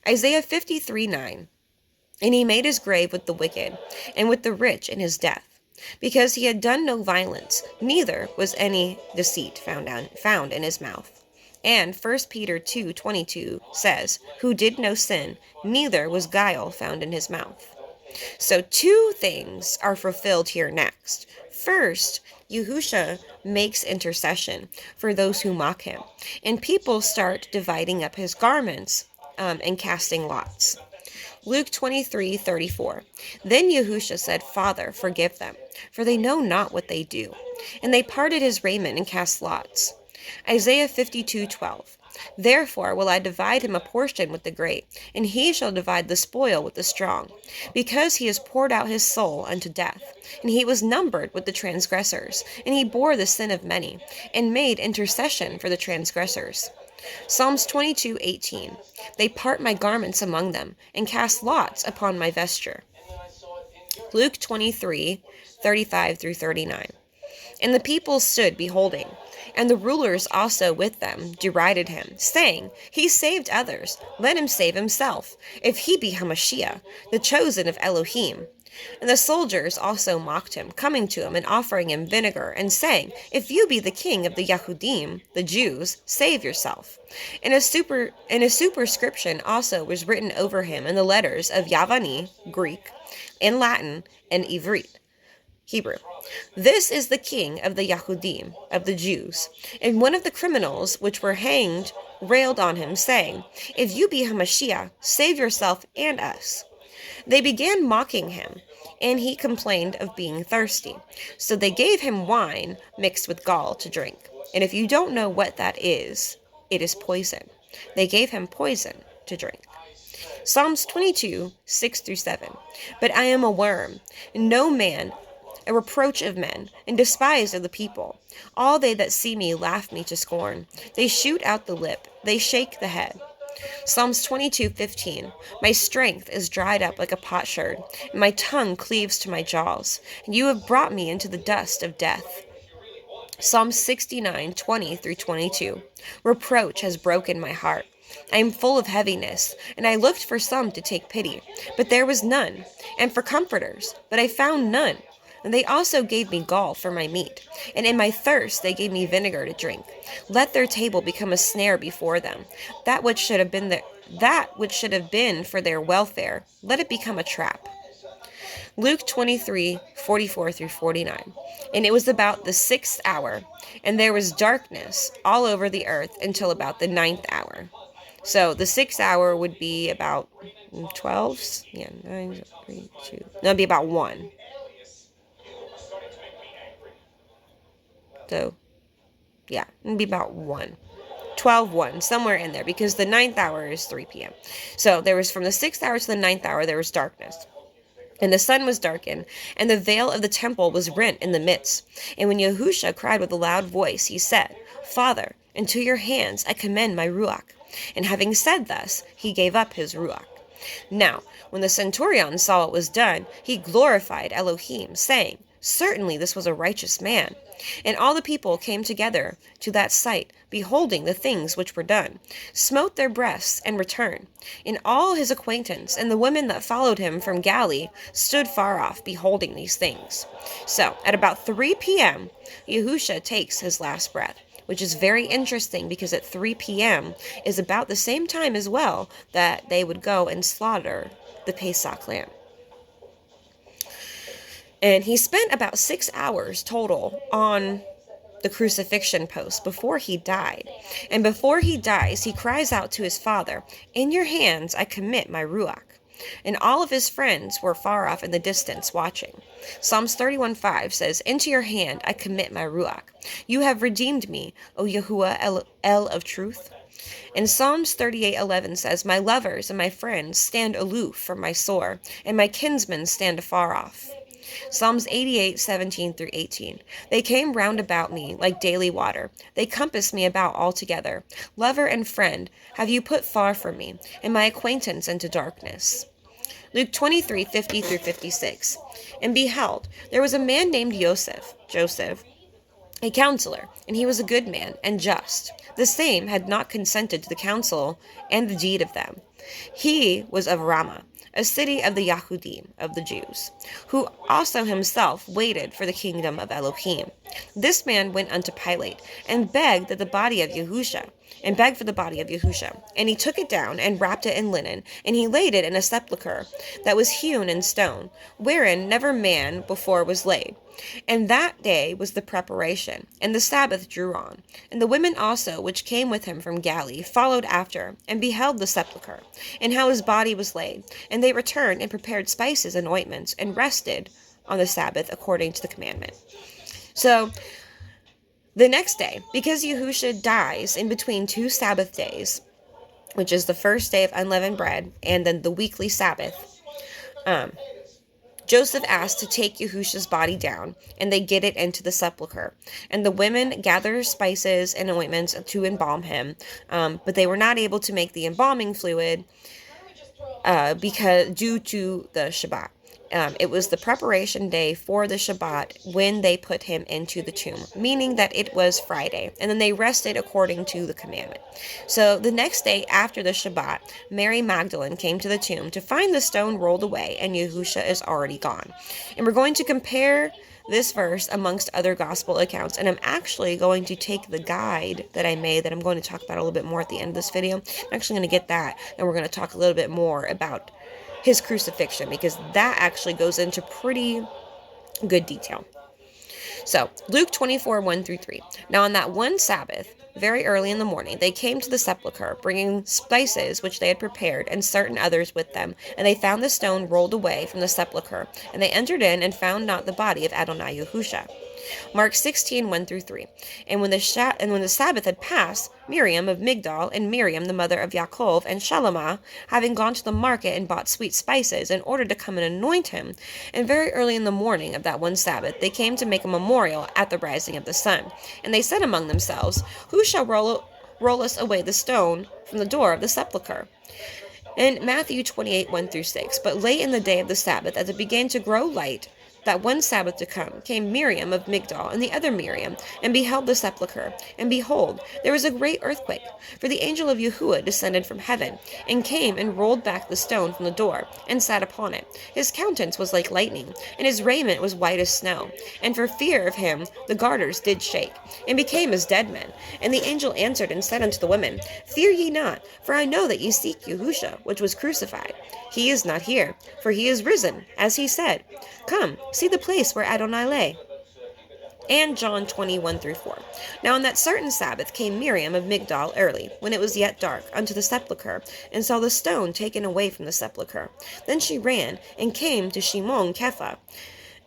Isaiah 53:9. And he made his grave with the wicked, and with the rich in his death, because he had done no violence, neither was any deceit found in his mouth. And 1 Peter 2:22 says, Who did no sin, neither was guile found in his mouth. So 2 things are fulfilled here next. First, Yahusha makes intercession for those who mock him, and people start dividing up his garments and casting lots. Luke 23:34. Then Yahusha said, Father, forgive them, for they know not what they do. And they parted his raiment and cast lots. Isaiah 52:12. Therefore will I divide him a portion with the great, and he shall divide the spoil with the strong, because he has poured out his soul unto death, and he was numbered with the transgressors, and he bore the sin of many, and made intercession for the transgressors. Psalms 22:18. They part my garments among them, and cast lots upon my vesture. Luke 23:35 through 39. And the people stood beholding, and the rulers also with them derided him, saying, He saved others, let him save himself, if he be Hamashiach, the chosen of Elohim. And the soldiers also mocked him, coming to him and offering him vinegar, and saying, If you be the king of the Yahudim, the Jews, save yourself. And a superscription also was written over him in the letters of Yavani, Greek, and Latin, and Ivrit, Hebrew. This is the king of the Yahudim, of the Jews. And one of the criminals which were hanged railed on him, saying, If you be Hamashiach, save yourself and us. They began mocking him, and he complained of being thirsty. So they gave him wine mixed with gall to drink. And if you don't know what that is, it is poison. They gave him poison to drink. Psalms 22, 6 through 7. But I am a worm, no man, a reproach of men, and despised of the people. All they that see me laugh me to scorn. They shoot out the lip, they shake the head. Psalms 22:15. My strength is dried up like a potsherd, and my tongue cleaves to my jaws. And you have brought me into the dust of death. Psalm 69:20 through 22. Reproach has broken my heart. I am full of heaviness, and I looked for some to take pity, but there was none, and for comforters, but I found none. And they also gave me gall for my meat, and in my thirst they gave me vinegar to drink. Let their table become a snare before them. That which should have been for their welfare, let it become a trap. Luke 23:44 through 49. And it was about the 6th hour, and there was darkness all over the earth until about the 9th hour. So the 6th hour would be about 12. Yeah, 9, 3, 2. No, it'd be about 1. So, yeah, it'd be about 1. 12, 1, somewhere in there, because the 9th hour is 3 p.m. So there was from the 6th hour to the 9th hour, there was darkness. And the sun was darkened, and the veil of the temple was rent in the midst. And when Yahusha cried with a loud voice, he said, Father, into your hands I commend my ruach. And having said thus, he gave up his ruach. Now, when the centurion saw what was done, he glorified Elohim, saying, Certainly this was a righteous man. And all the people came together to that sight, beholding the things which were done, smote their breasts, and returned. And all his acquaintance and the women that followed him from Galilee stood far off, beholding these things. So, at about 3 p.m., Yahusha takes his last breath, which is very interesting because at 3 p.m. is about the same time as well that they would go and slaughter the Pesach lamb. And he spent about 6 hours total on the crucifixion post before he died. And before he dies, he cries out to his Father, In your hands I commit my ruach. And all of his friends were far off in the distance watching. Psalms 31:5 says, Into your hand I commit my ruach. You have redeemed me, O Yahuwah El of truth. And Psalms 38:11 says, My lovers and my friends stand aloof from my sore, and my kinsmen stand afar off. Psalms 88:17 through 18. They came round about me like daily water. They compassed me about altogether. Lover and friend have you put far from me, and my acquaintance into darkness. Luke 23:50 through 56. And behold, there was a man named Joseph, a counselor, and he was a good man and just. The same had not consented to the counsel and the deed of them. He was of Ramah, a city of the Yahudim, of the Jews, who also himself waited for the kingdom of Elohim. This man went unto Pilate, and begged for the body of Yahusha. And he took it down, and wrapped it in linen, and he laid it in a sepulchre that was hewn in stone, wherein never man before was laid. And that day was the preparation, and the Sabbath drew on. And the women also, which came with him from Galilee, followed after, and beheld the sepulchre, and how his body was laid. And they returned, and prepared spices and ointments, and rested on the Sabbath according to the commandment. So, the next day, because Yahusha dies in between 2 Sabbath days, which is the first day of unleavened bread, and then the weekly Sabbath, Joseph asked to take Yahusha's body down, and they get it into the sepulchre. And the women gather spices and ointments to embalm him, but they were not able to make the embalming fluid due to the Shabbat. It was the preparation day for the Shabbat when they put him into the tomb, meaning that it was Friday, and then they rested according to the commandment. So the next day after the Shabbat, Mary Magdalene came to the tomb to find the stone rolled away, and Yahusha is already gone. And we're going to compare this verse amongst other gospel accounts, and I'm actually going to take the guide that I made that I'm going to talk about a little bit more at the end of this video. I'm actually going to get that, and we're going to talk a little bit more about his crucifixion, because that actually goes into pretty good detail. So, Luke 24, 1 through 3. Now on that one Sabbath, very early in the morning, they came to the sepulchre, bringing spices which they had prepared, and certain others with them. And they found the stone rolled away from the sepulchre. And they entered in, and found not the body of Adonai Yahusha. Mark 16, 1 through 3. And when the Sabbath had passed, Miriam of Migdal, and Miriam the mother of Yaakov, and Shalomah, having gone to the market and bought sweet spices, in order to come and anoint him, and very early in the morning of that one Sabbath, they came to make a memorial at the rising of the sun. And they said among themselves, Who shall roll us away the stone from the door of the sepulchre? In Matthew 28, 1 through 6. But late in the day of the Sabbath, as it began to grow light, that one Sabbath to come, came Miriam of Migdal and the other Miriam, and beheld the sepulchre. And behold, there was a great earthquake, for the angel of Yahuwah descended from heaven, and came and rolled back the stone from the door, and sat upon it. His countenance was like lightning, and his raiment was white as snow. And for fear of him the garters did shake, and became as dead men. And the angel answered and said unto the women, Fear ye not, for I know that ye seek Yahusha, which was crucified. He is not here, for he is risen, as he said. Come, see the place where Adonai lay. And John 21 through 4. Now on that certain Sabbath came Miriam of Migdal early, when it was yet dark, unto the sepulchre, and saw the stone taken away from the sepulchre. Then she ran, and came to Shimon Kepha,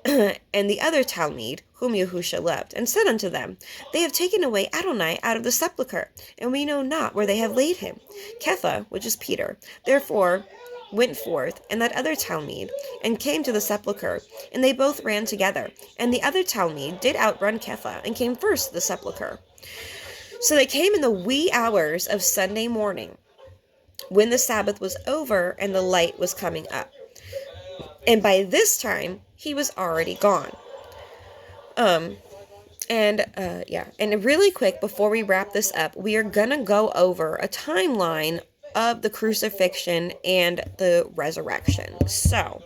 and the other Talmud, whom Yahusha loved, and said unto them, They have taken away Adonai out of the sepulchre, and we know not where they have laid him. Kepha, which is Peter, therefore went forth, and that other Talmud, and came to the sepulchre, and they both ran together. And the other Talmud did outrun Kepha, and came first to the sepulchre. So they came in the wee hours of Sunday morning, when the Sabbath was over, and the light was coming up. And by this time, he was already gone. And really quick, before we wrap this up, we are gonna go over a timeline of the crucifixion and the resurrection. So,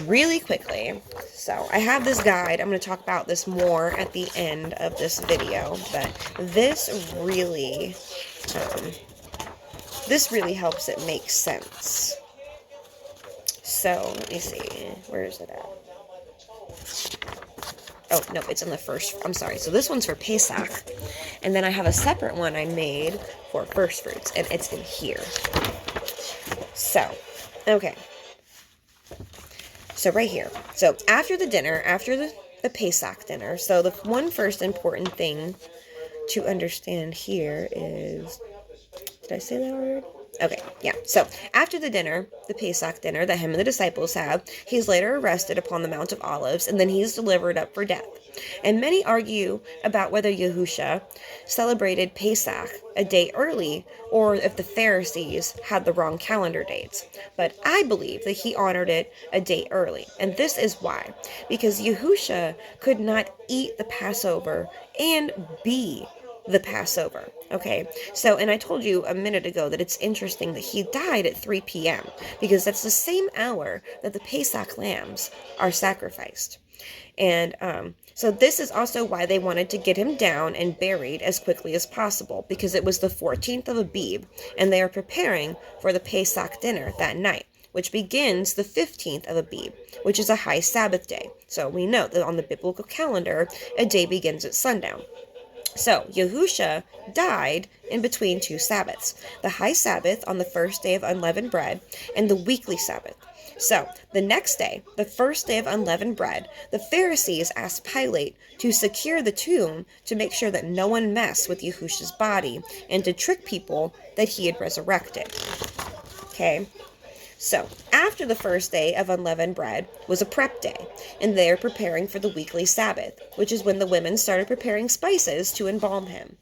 really quickly, I have this guide. I'm going to talk about this more at the end of this video, but this really helps it make sense. So, let me see. Where is it at? Oh, no, it's in the first. I'm sorry. So this one's for Pesach. And then I have a separate one I made for first fruits. And it's in here. So, okay. So right here. So after the dinner, after the Pesach dinner. So the one first important thing to understand here is... Did I say that word? Okay, yeah. So, after the dinner, the Pesach dinner that him and the disciples have, he's later arrested upon the Mount of Olives, and then he's delivered up for death. And many argue about whether Yahusha celebrated Pesach a day early, or if the Pharisees had the wrong calendar dates. But I believe that he honored it a day early, and this is why. Because Yahusha could not eat the Passover and be the Passover. Okay, so, and I told you a minute ago that it's interesting that he died at 3 p.m. because that's the same hour that the Pesach lambs are sacrificed. And so this is also why they wanted to get him down and buried as quickly as possible, because it was the 14th of Abib, and they are preparing for the Pesach dinner that night, which begins the 15th of Abib, which is a high Sabbath day. So we know that on the biblical calendar, a day begins at sundown. So, Yahusha died in between two Sabbaths, the high Sabbath on the first day of unleavened bread, and the weekly Sabbath. So, the next day, the first day of unleavened bread, the Pharisees asked Pilate to secure the tomb to make sure that no one messed with Yahusha's body, and to trick people that he had resurrected. Okay? So, after the first day of unleavened bread was a prep day, and they are preparing for the weekly Sabbath, which is when the women started preparing spices to embalm him.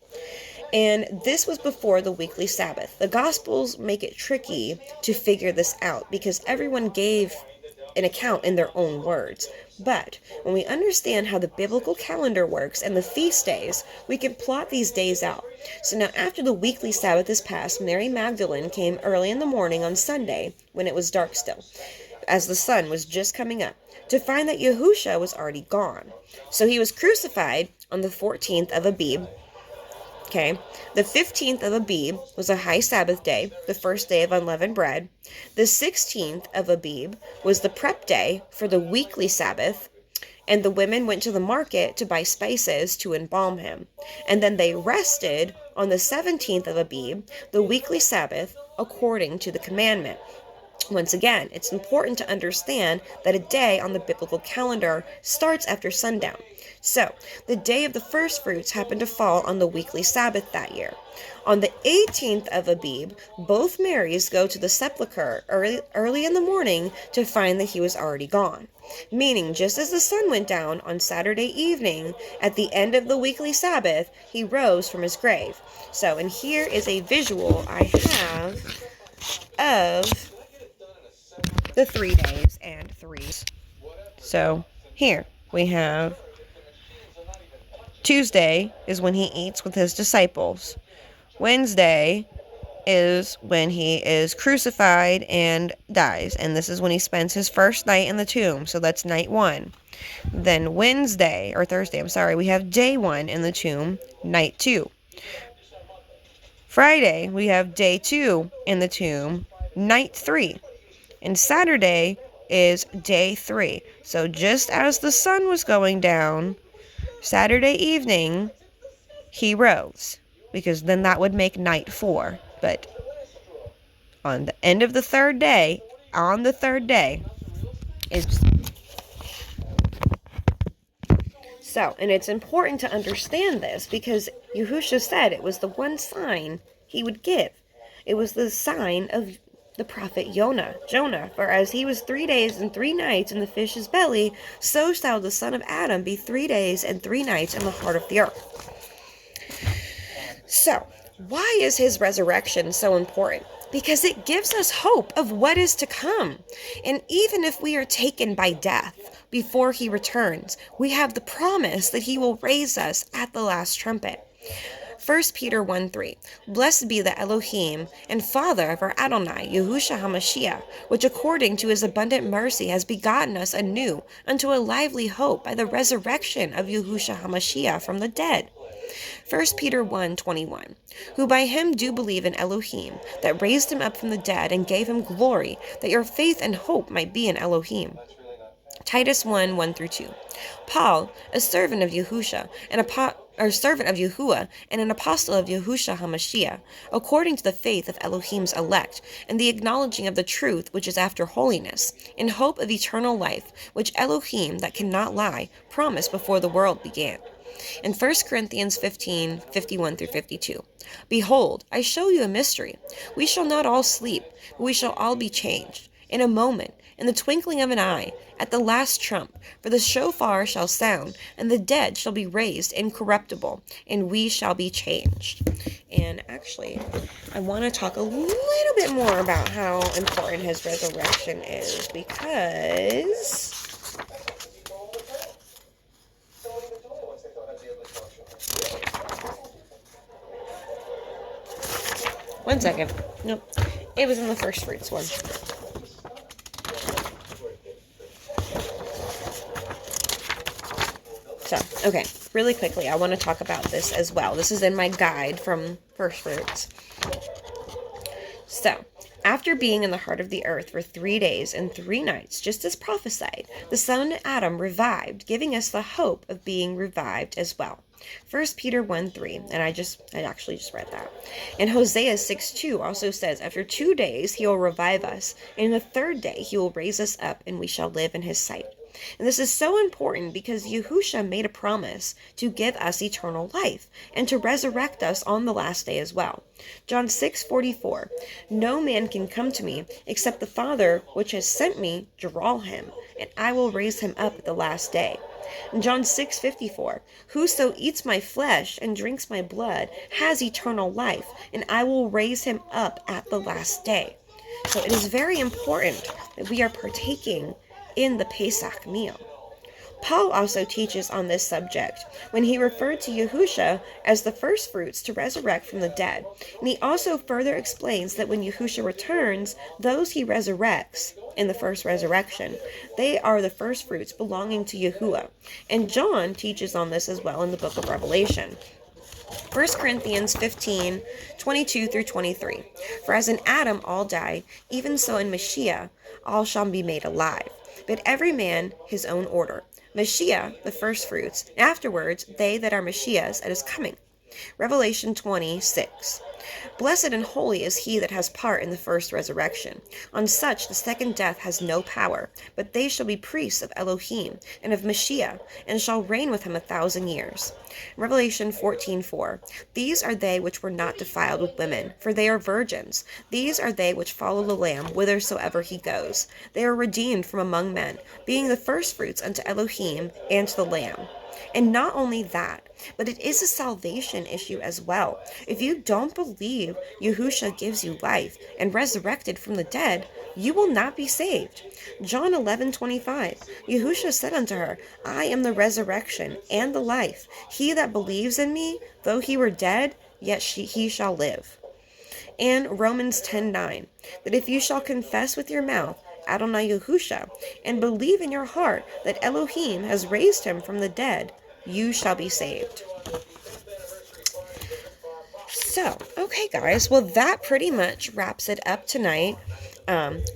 And this was before the weekly Sabbath. The Gospels make it tricky to figure this out because everyone gave an account in their own words. But when we understand how the biblical calendar works and the feast days, we can plot these days out. So now after the weekly Sabbath is passed, Mary Magdalene came early in the morning on Sunday, when it was dark still, as the sun was just coming up, to find that Yahusha was already gone. So he was crucified on the 14th of Abib. Okay, the 15th of Abib was a high Sabbath day, the first day of unleavened bread. The 16th of Abib was the prep day for the weekly Sabbath. And the women went to the market to buy spices to embalm him. And then they rested on the 17th of Abib, the weekly Sabbath, according to the commandment. Once again, it's important to understand that a day on the biblical calendar starts after sundown. So, the day of the first fruits happened to fall on the weekly Sabbath that year. On the 18th of Abib, both Marys go to the sepulchre early in the morning to find that he was already gone. Meaning, just as the sun went down on Saturday evening, at the end of the weekly Sabbath, he rose from his grave. So, and here is a visual I have of the 3 days and 3. So here we have Tuesday is when he eats with his disciples. Wednesday is when he is crucified and dies. And this is when he spends his first night in the tomb. So that's night 1. Then Thursday, we have day 1 in the tomb, night 2. Friday, we have day 2 in the tomb, night 3. And Saturday is day 3. So just as the sun was going down, Saturday evening, he rose. Because then that would make night 4. But on the end of the third day, is... So, and it's important to understand this because Yahusha said it was the one sign he would give. It was the sign of the prophet Jonah. For as he was 3 days and 3 nights in the fish's belly, so shall the Son of Adam be 3 days and 3 nights in the heart of the earth. So, why is his resurrection so important? Because it gives us hope of what is to come. And even if we are taken by death before he returns, we have the promise that he will raise us at the last trumpet. 1 Peter 1:3. Blessed be the Elohim and Father of our Adonai, Yahusha HaMashiach, which according to his abundant mercy has begotten us anew unto a lively hope by the resurrection of Yahusha HaMashiach from the dead. 1 Peter 1:21. Who by him do believe in Elohim, that raised him up from the dead and gave him glory, that your faith and hope might be in Elohim. Titus 1:1-2. Paul, a servant of Yahusha, servant of Yahuwah, and an apostle of Yahusha HaMashiach, according to the faith of Elohim's elect, and the acknowledging of the truth which is after holiness, in hope of eternal life, which Elohim, that cannot lie, promised before the world began. In 1 Corinthians 15:51-52. Behold, I show you a mystery. We shall not all sleep, but we shall all be changed. In a moment, in the twinkling of an eye, at the last trump, for the shofar shall sound, and the dead shall be raised incorruptible, and we shall be changed. And actually, I want to talk a little bit more about how important his resurrection is, because... One second. Nope. It was in the first fruits one. So, okay, really quickly, I want to talk about this as well. This is in my guide from First Fruits. So, after being in the heart of the earth for 3 days and 3 nights, just as prophesied, the son Adam revived, giving us the hope of being revived as well. 1 Peter 1:3, and I actually just read that. And Hosea 6:2 also says, after 2 days he will revive us, and the 3rd day he will raise us up, and we shall live in his sight. And this is so important because Yahusha made a promise to give us eternal life and to resurrect us on the last day as well. John 6:44, no man can come to me except the Father which has sent me draw him, and I will raise him up at the last day. In John 6:54, whoso eats my flesh and drinks my blood has eternal life, and I will raise him up at the last day. So it is very important that we are partaking in the Pesach meal. Paul also teaches on this subject when he referred to Yahusha as the first fruits to resurrect from the dead. And he also further explains that when Yahusha returns, those he resurrects in the first resurrection, they are the first fruits belonging to Yahuwah. And John teaches on this as well in the book of Revelation. 1 Corinthians 15:22 through 23. For as in Adam all die, even so in Mashiach all shall be made alive, but every man his own order. Mashiach, the firstfruits, and afterwards they that are Mashiach's at his coming. Revelation 20:6. Blessed and holy is he that has part in the first resurrection. On such the second death has no power, but they shall be priests of Elohim and of Mashiach, and shall reign with him 1,000 years. Revelation 14:4. These are they which were not defiled with women, for they are virgins. These are they which follow the Lamb whithersoever he goes. They are redeemed from among men, being the firstfruits unto Elohim and to the Lamb. And not only that, but it is a salvation issue as well. If you don't believe Yahusha gives you life and resurrected from the dead, you will not be saved. John 11:25. Yahusha said unto her, I am the resurrection and the life. He that believes in me, though he were dead, yet he shall live. And Romans 10:9. That if you shall confess with your mouth Adonai Yahusha, and believe in your heart that Elohim has raised him from the dead, you shall be saved. So, okay guys, well that pretty much wraps it up tonight.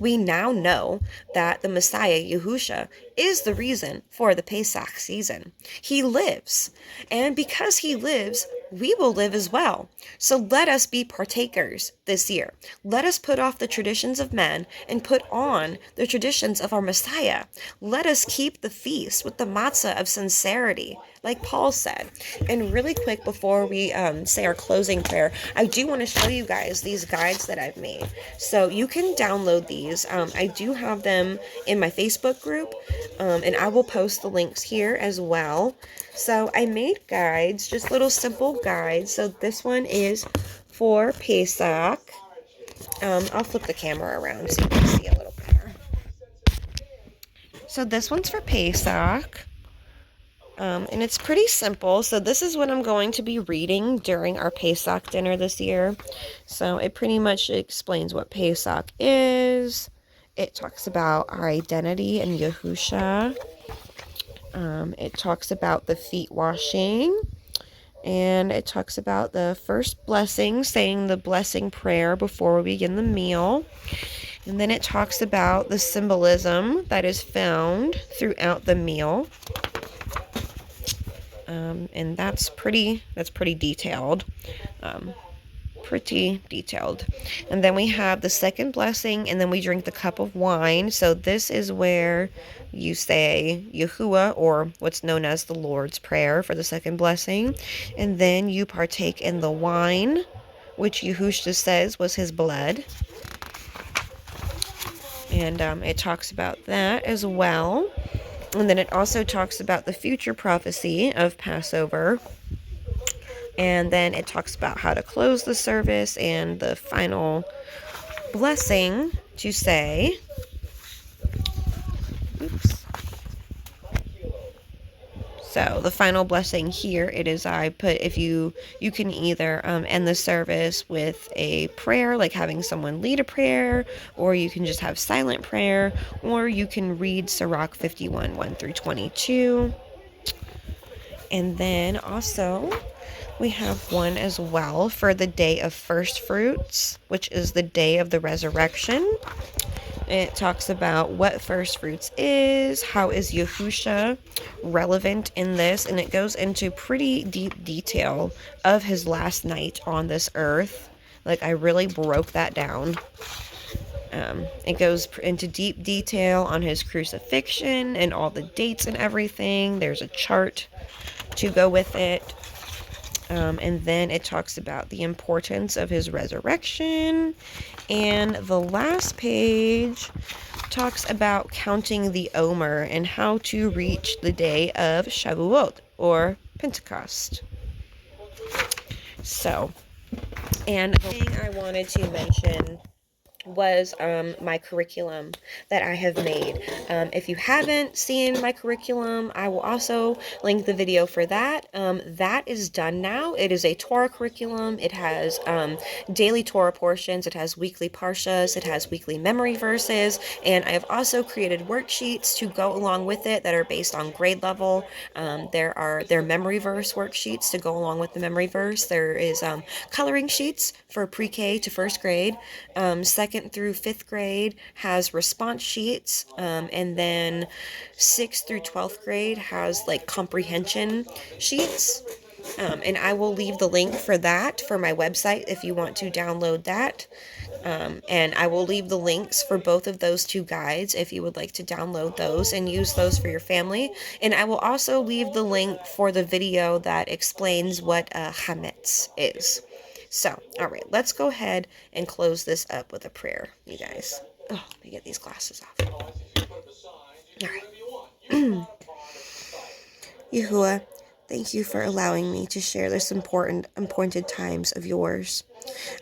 We now know that the Messiah, Yahusha, is the reason for the Pesach season. He lives, and because he lives, we will live as well. So let us be partakers this year. Let us put off the traditions of men and put on the traditions of our Messiah. Let us keep the feast with the matzah of sincerity, like Paul said. And really quick before we say our closing prayer, I do want to show you guys these guides that I've made. So you can download these. I do have them in my Facebook group, and I will post the links here as well. So I made guides, just little simple guides. So this one is for Pesach. I'll flip the camera around so you can see a little better. So this one's for Pesach. And it's pretty simple. So this is what I'm going to be reading during our Pesach dinner this year. So it pretty much explains what Pesach is. It talks about our identity in Yahusha. It talks about the feet washing. And it talks about the first blessing, saying the blessing prayer before we begin the meal. And then it talks about the symbolism that is found throughout the meal. And that's pretty detailed. Pretty detailed. And then we have the second blessing, and then we drink the cup of wine. So this is where you say Yahuwah, or what's known as the Lord's Prayer, for the second blessing. And then you partake in the wine, which Yahusha says was his blood. And it talks about that as well. And then it also talks about the future prophecy of Passover. And then it talks about how to close the service and the final blessing to say. Oops. So the final blessing here, it is I put, if you can either end the service with a prayer, like having someone lead a prayer, or you can just have silent prayer, or you can read Sirach 51, 1 through 22. And then also we have one as well for the day of first fruits, which is the day of the resurrection. It talks about what first fruits is, how is Yahusha relevant in this, and it goes into pretty deep detail of his last night on this earth. Like, I really broke that down. It goes into deep detail on his crucifixion and all the dates and everything. There's a chart to go with it. And then it talks about the importance of his resurrection. And the last page talks about counting the Omer and how to reach the day of Shavuot, or Pentecost. So, and the thing I wanted to mention was my curriculum that I have made. If you haven't seen my curriculum, I will also link the video for that. That is done now. It is a Torah curriculum. It has daily Torah portions. It has weekly parshas. It has weekly memory verses. And I have also created worksheets to go along with it that are based on grade level. There are memory verse worksheets to go along with the memory verse. There is coloring sheets for pre-K to first grade. Second through fifth grade has response sheets, and then 6th through 12th grade has like comprehension sheets. And I will leave the link for that for my website if you want to download that. And I will leave the links for both of those two guides if you would like to download those and use those for your family. And I will also leave the link for the video that explains what Chamets is. So, all right, let's go ahead and close this up with a prayer, you guys. Oh, let me get these glasses off. All right. Yahuwah, thank you for allowing me to share this important appointed times of yours.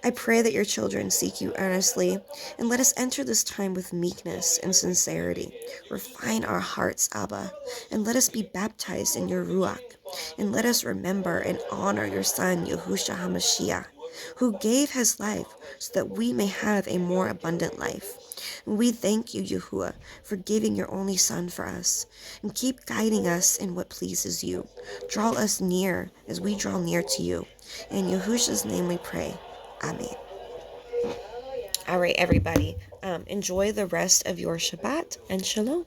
I pray that your children seek you earnestly, and let us enter this time with meekness and sincerity. Refine our hearts, Abba, and let us be baptized in your Ruach, and let us remember and honor your Son, Yahusha HaMashiach, who gave his life so that we may have a more abundant life. And we thank you, Yahuwah, for giving your only Son for us, and keep guiding us in what pleases you. Draw us near as we draw near to you. In Yahusha's name we pray. Amen. All right, everybody. Enjoy the rest of your Shabbat and Shalom.